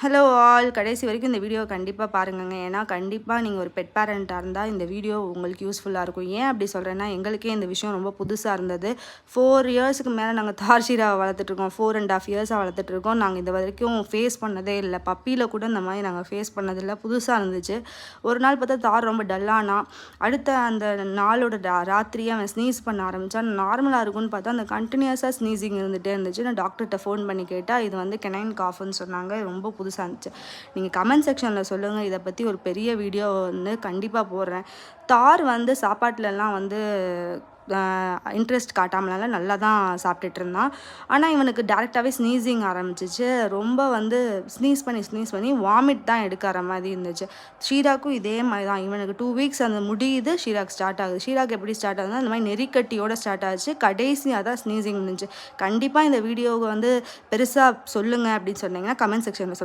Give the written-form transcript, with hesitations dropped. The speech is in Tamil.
ஹலோ ஆல், கடைசி வரைக்கும் இந்த வீடியோ கண்டிப்பாக பாருங்கங்க. ஏன்னா கண்டிப்பாக நீங்கள் ஒரு பெட் பேரண்ட்டாக இருந்தால் இந்த வீடியோ உங்களுக்கு யூஸ்ஃபுல்லாக இருக்கும். ஏன் அப்படி சொல்கிறேன்னா, எங்களுக்கே இந்த விஷயம் ரொம்ப புதுசாக இருந்தது. 4 இயர்ஸுக்கு மேலே நாங்கள் தார்ஷிராவை வளர்த்துட்ருக்கோம். 4.5 இயர்ஸாக வளர்த்துட்ருக்கோம். நாங்கள் இது வரைக்கும் ஃபேஸ் பண்ணதே இல்லை. பப்பியில் கூட இந்த மாதிரி நாங்கள் ஃபேஸ் பண்ணதில்லை. புதுசாக இருந்துச்சு. ஒரு நாள் பார்த்தா தார் ரொம்ப டல்லானா, அடுத்த அந்த நாளோட ராத்திரியே அவன் ஸ்னீஸ் பண்ண ஆரம்பித்தான். நார்மலாக இருக்கும்னு பார்த்தா அந்த கண்டினியூஸாக ஸ்னீஸிங் இருந்துகிட்டே இருந்துச்சு. நான் டாக்டர்கிட்ட ஃபோன் பண்ணி கேட்டால் இது வந்து கெனைன் காஃப்னு சொன்னாங்க. ரொம்ப புதுசாக இருந்துச்சு. நீங்கள் கமெண்ட் செக்ஷனில் சொல்லுங்கள். இதை பற்றி ஒரு பெரிய வீடியோ வந்து கண்டிப்பாக போடுறேன். தார் வந்து சாப்பாட்டிலலாம் வந்து இன்ட்ரெஸ்ட் காட்டாமலால நல்லா தான் சாப்பிட்டுட்டு இருந்தான். ஆனால் இவனுக்கு டேரெக்டாகவே ஸ்னீசிங் ஆரம்பிச்சிச்சு. ரொம்ப வந்து ஸ்னீஸ் பண்ணி வாமிட் தான் எடுக்கிற மாதிரி இருந்துச்சு. ஷீராக்கும் இதே மாதிரி தான். இவனுக்கு 2 வீக்ஸ் அந்த முடியுது, ஷீராக்கு ஸ்டார்ட் ஆகுது. ஷீராக்கு எப்படி ஸ்டார்ட் ஆகுதுன்னா இந்த மாதிரி நெறிக்கட்டியோட ஸ்டார்ட் ஆச்சு. கடைசியாக தான் ஸ்னீசிங் இருந்துச்சு. கண்டிப்பாக இந்த வீடியோவை வந்து பெருசாக சொல்லுங்கள் அப்படின்னு சொன்னீங்கன்னா கமெண்ட் செக்ஷனில்